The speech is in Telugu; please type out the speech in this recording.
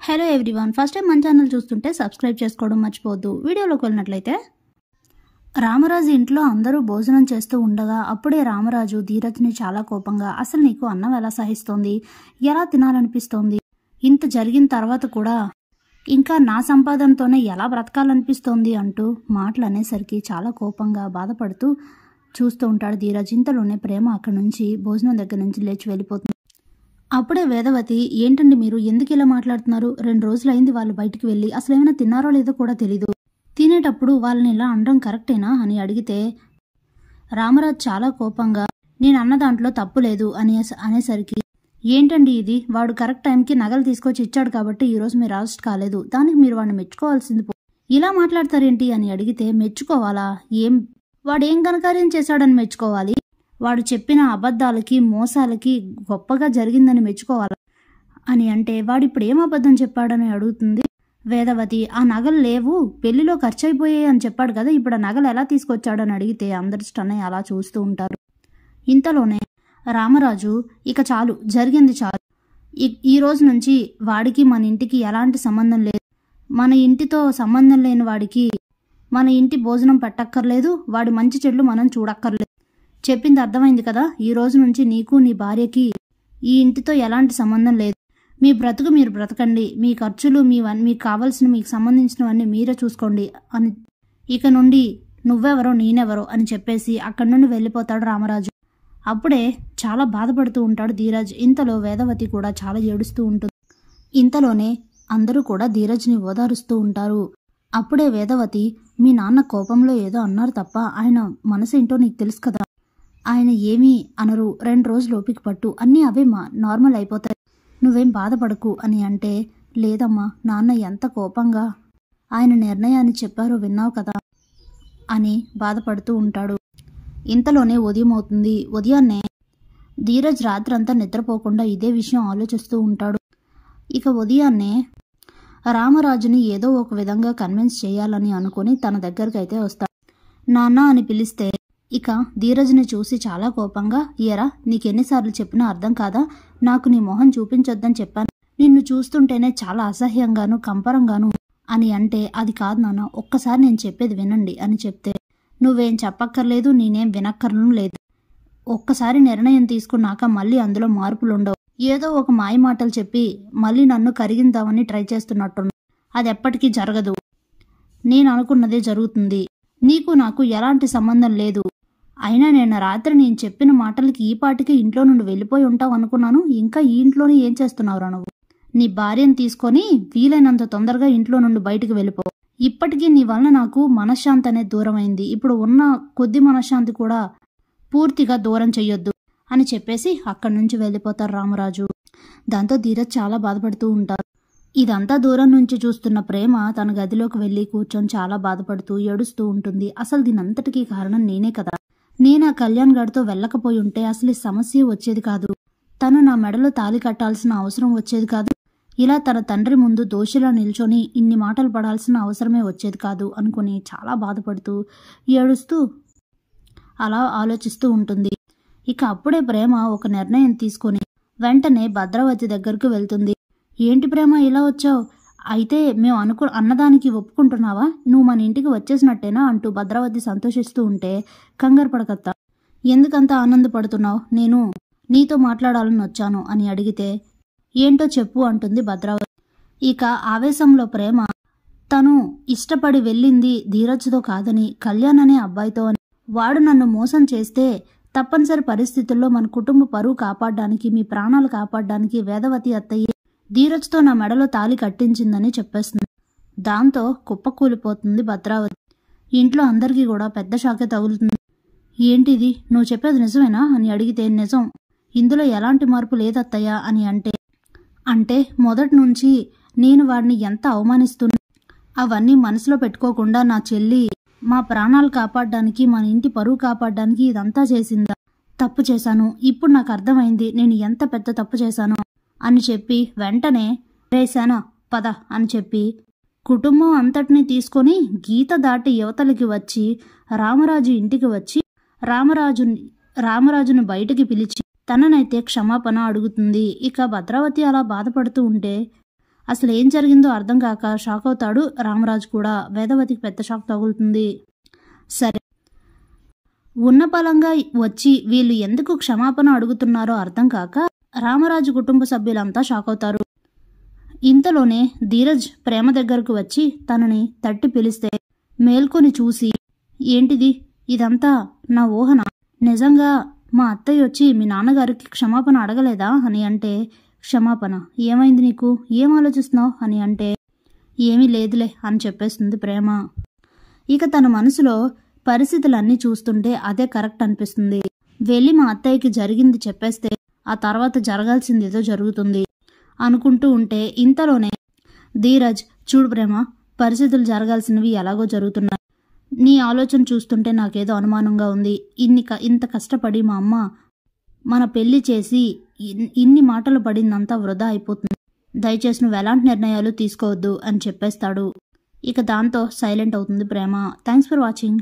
హలో ఎవ్రీవన్, ఫస్ట్ టైం మన ఛానల్ చూస్తుంటే సబ్స్క్రైబ్ చేసుకోవడం మర్చిపోవద్దు. వీడియోలోకి వెళ్ళినట్లయితే రామరాజు ఇంట్లో అందరూ భోజనం చేస్తూ ఉండగా అప్పుడే రామరాజు ధీరజ్ని చాలా కోపంగా, అసలు నీకు అన్నం ఎలా సహిస్తోంది, ఎలా తినాలనిపిస్తోంది, ఇంత జరిగిన తర్వాత కూడా ఇంకా నా సంపాదనతోనే ఎలా బ్రతకాలనిపిస్తోంది అంటూ మాటలు అనేసరికి చాలా కోపంగా బాధపడుతూ చూస్తూ ఉంటాడు ధీరజ్. ఇంతలోనే ప్రేమ అక్కడి నుంచి భోజనం దగ్గర నుంచి లేచి వెళ్ళిపోతుంది. అప్పుడే వేదవతి, ఏంటండి మీరు ఎందుకు ఇలా మాట్లాడుతున్నారు? 2 రోజులైంది వాళ్ళు బయటికి వెళ్ళి, అసలు ఏమైనా తిన్నారో లేదో కూడా తెలీదు. తినేటప్పుడు వాళ్ళని ఇలా అనడం కరెక్టేనా అని అడిగితే రామరాజ్ చాలా కోపంగా, నేను అన్న దాంట్లో తప్పు లేదు అనేసరికి, ఏంటండి ఇది, వాడు కరెక్ట్ టైంకి నగలు తీసుకొచ్చి ఇచ్చాడు కాబట్టి ఈరోజు మీరు అరెస్ట్ కాలేదు, దానికి మీరు వాడిని మెచ్చుకోవాల్సింది ఇలా మాట్లాడతారేంటి అని అడిగితే, మెచ్చుకోవాలా? వాడేం ఘనకార్యం చేశాడని మెచ్చుకోవాలి? వాడు చెప్పిన అబద్ధాలకి మోసాలకి గొప్పగా జరిగిందని మెచ్చుకోవాలా అని అంటే, వాడిప్పుడు ఏం అబద్ధం చెప్పాడని అడుగుతుంది వేదవతి. ఆ నగలు లేవు, పెళ్లిలో ఖర్చు అయిపోయాయి అని చెప్పాడు కదా, ఇప్పుడు ఆ నగలు ఎలా తీసుకొచ్చాడని అడిగితే అందరు స్టన్ అయ్యి అలా చూస్తూ ఉంటారు. ఇంతలోనే రామరాజు, ఇక చాలు, జరిగింది చాలు, ఈ రోజు నుంచి వాడికి మన ఇంటికి ఎలాంటి సంబంధం లేదు, మన ఇంటితో సంబంధం లేని వాడికి మన ఇంటి భోజనం పెట్టక్కర్లేదు, వాడి మంచి చెడ్లు మనం చూడక్కర్లేదు, చెప్పింది అర్థమైంది కదా, ఈ రోజు నుంచి నీకు నీ భార్యకి ఈ ఇంటితో ఎలాంటి సంబంధం లేదు, మీ బ్రతుకు మీరు బ్రతకండి, మీ ఖర్చులు మీకు కావాల్సిన మీకు సంబంధించినవన్నీ మీరే చూసుకోండి అని, ఇక నుండి నువ్వెవరో నేనెవరో అని చెప్పేసి అక్కడి నుండి వెళ్ళిపోతాడు రామరాజు. అప్పుడే చాలా బాధపడుతూ ఉంటాడు ధీరజ్. ఇంతలో వేదవతి కూడా చాలా ఏడుస్తూ ఉంటుంది. ఇంతలోనే అందరూ కూడా ధీరజ్ని ఓదారుస్తూ ఉంటారు. అప్పుడే వేదవతి, మీ నాన్న కోపంలో ఏదో అన్నారు తప్ప ఆయన మనసు ఏంటో నీకు తెలుసు కదా, ఆయన ఏమీ అనరు, 2 రోజులు ఓపిక పట్టు, అన్నీ అవే నార్మల్ అయిపోతాయి, నువ్వేం బాధపడకు అని అంటే, లేదమ్మా, నాన్న ఎంత కోపంగా ఆయన నిర్ణయాన్ని చెప్పారో విన్నావు కదా అని బాధపడుతూ ఉంటాడు. ఇంతలోనే ఉదయం అవుతుంది. ఉదయాన్నే ధీరజ్ రాత్రంతా నిద్రపోకుండా ఇదే విషయం ఆలోచిస్తూ ఉంటాడు. ఇక ఉదయాన్నే రామరాజుని ఏదో ఒక విధంగా కన్విన్స్ చేయాలని అనుకుని తన దగ్గరకైతే వస్తాడు. నాన్న అని పిలిస్తే ఇక ధీరజ్ని చూసి చాలా కోపంగా, ఏరా, నీకెన్నిసార్లు చెప్పినా అర్థం కాదా, నాకు నీ మొహం చూపించొద్దని చెప్పాను, నిన్ను చూస్తుంటేనే చాలా అసహ్యంగాను కంపరంగాను అని అంటే, అది కాదు నాన్న, ఒక్కసారి నేను చెప్పేది వినండి అని చెప్తే, నువ్వేం చెప్పక్కర్లేదు, నేనేం వినక్కర్ను లేదు, ఒక్కసారి నిర్ణయం తీసుకున్నాక మళ్ళీ అందులో మార్పులుండవు, ఏదో ఒక మాయ మాటలు చెప్పి మళ్ళీ నన్ను కరిగిందామని ట్రై చేస్తున్నట్టున్నా, అది ఎప్పటికీ జరగదు, నేను అనుకున్నదే జరుగుతుంది, నీకు నాకు ఎలాంటి సంబంధం లేదు, అయినా నేను రాత్రి నేను చెప్పిన మాటలకి ఈ పాటికి ఇంట్లో నుండి వెళ్ళిపోయి ఉంటావు అనుకున్నాను, ఇంకా ఈ ఇంట్లోనే ఏం చేస్తున్నావురా నువ్వు, నీ భార్యను తీసుకొని వీలైనంత తొందరగా ఇంట్లో నుండి బయటికి వెళ్ళిపో, ఇప్పటికీ నీ వలన నాకు మనశ్శాంతి అనేది దూరమైంది, ఇప్పుడు ఉన్న కొద్ది మనశ్శాంతి కూడా పూర్తిగా దూరం చెయ్యొద్దు అని చెప్పేసి అక్కడి నుంచి వెళ్ళిపోతారు రామరాజు. దాంతో ధీరజ్ చాలా బాధపడుతూ ఉంటారు. ఇదంతా దూరం నుంచి చూస్తున్న ప్రేమ తన గదిలోకి వెళ్ళి కూర్చొని చాలా బాధపడుతూ ఏడుస్తూ ఉంటుంది. అసలు దీనంతటికీ కారణం నేనే కదా, నేను ఆ కళ్యాణ్ గడితో వెళ్ళకపోయి ఉంటే అసలు ఈ సమస్య వచ్చేది కాదు, తను నా మెడలో తాళి కట్టాల్సిన అవసరం వచ్చేది కాదు, ఇలా తన తండ్రి ముందు దోషిలా నిల్చొని ఇన్ని మాటలు పడాల్సిన అవసరమే వచ్చేది కాదు అనుకుని చాలా బాధపడుతూ ఏడుస్తూ అలా ఆలోచిస్తూ ఉంటుంది. ఇక అప్పుడే ప్రేమ ఒక నిర్ణయం తీసుకొని వెంటనే భద్రావతి దగ్గరకు వెళ్తుంది. ఏంటి ప్రేమ, ఇలా వచ్చావు, అయితే మేము అన్నదానికి ఒప్పుకుంటున్నావా, నువ్వు మన ఇంటికి వచ్చేసినట్టేనా అంటూ భద్రావతి సంతోషిస్తూ ఉంటే, కంగారు పడకత్తా, ఎందుకంత ఆనందపడుతున్నావు, నేను నీతో మాట్లాడాలని వచ్చాను అని అడిగితే, ఏంటో చెప్పు అంటుంది భద్రావతి. ఇక ఆవేశంలో ప్రేమ, తను ఇష్టపడి వెళ్ళింది ధీరజ్తో కాదని, కళ్యాణ్ అనే అబ్బాయితో అని, వాడు నన్ను మోసం చేస్తే తప్పనిసరి పరిస్థితుల్లో మన కుటుంబ పరువు కాపాడడానికి, మీ ప్రాణాలు కాపాడడానికి వేదవతి అత్తయ్య ధీరజ్తో నా మెడలో తాళి కట్టించిందని చెప్పేస్తుంది. దాంతో కుప్పకూలిపోతుంది భద్రావతి. ఇంట్లో అందరికీ కూడా పెద్ద షాకే తగులుతుంది. ఏంటిది, నువ్వు చెప్పేది నిజమేనా అని అడిగితే, నిజం, ఇందులో ఎలాంటి మార్పు లేదత్తయ్య అని అంటే మొదటి నుంచి నేను వాడిని ఎంత అవమానిస్తున్నా, అవన్నీ మనసులో పెట్టుకోకుండా నా చెల్లి మా ప్రాణాలు కాపాడడానికి, మన ఇంటి పరువు కాపాడడానికి ఇదంతా చేసిందా, తప్పు చేశాను, ఇప్పుడు నాకు అర్థమైంది నేను ఎంత పెద్ద తప్పు చేశానో అని చెప్పి వెంటనే, రేసానా పద అని చెప్పి కుటుంబం అంతటినీ తీసుకొని గీత దాటి యువతలకి వచ్చి రామరాజు ఇంటికి వచ్చి రామరాజును బయటికి పిలిచి తననైతే క్షమాపణ అడుగుతుంది. ఇక భద్రావతి అలా బాధపడుతూ ఉంటే అసలు ఏం జరిగిందో అర్థం కాక షాక్ అవుతాడు రామరాజు కూడా. వేదవతికి పెద్ద షాక్ తగులుతుంది. సరే, ఉన్న పలంగా వచ్చి వీళ్ళు ఎందుకు క్షమాపణ అడుగుతున్నారో అర్థం కాక రామరాజు కుటుంబ సభ్యులంతా షాక్ అవుతారు. ఇంతలోనే ధీరజ్ ప్రేమ దగ్గరకు వచ్చి తనని తట్టి పిలిస్తే మేల్కొని చూసి, ఏంటిది, ఇదంతా నా ఊహన? నిజంగా మా అత్తయ్య వచ్చి మీ నాన్నగారికి క్షమాపణ అడగలేదా అని అంటే, క్షమాపణ? ఏమైంది నీకు? ఏం ఆలోచిస్తున్నావు అని అంటే, ఏమీ లేదులే అని చెప్పేస్తుంది ప్రేమ. ఇక తన మనసులో పరిస్థితులన్నీ చూస్తుంటే అదే కరెక్ట్ అనిపిస్తుంది. వెళ్ళి మా అత్తయ్యకి జరిగింది చెప్పేస్తే ఆ తర్వాత జరగాల్సింది ఏదో జరుగుతుంది అనుకుంటూ ఉంటే ఇంతలోనే ధీరజ్, చూడు ప్రేమ, పరిస్థితులు జరగాల్సినవి ఎలాగో జరుగుతున్నాయి. నీ ఆలోచన చూస్తుంటే నాకేదో అనుమానంగా ఉంది. ఇంత కష్టపడి మా అమ్మ మన పెళ్లి చేసి ఇన్ని మాటలు పడిందంతా వృధా అయిపోతుంది. దయచేసి నువ్వు ఎలాంటి నిర్ణయాలు తీసుకోవద్దు అని చెప్పేస్తాడు. ఇక దాంతో సైలెంట్ అవుతుంది ప్రేమ. Thanks for watching.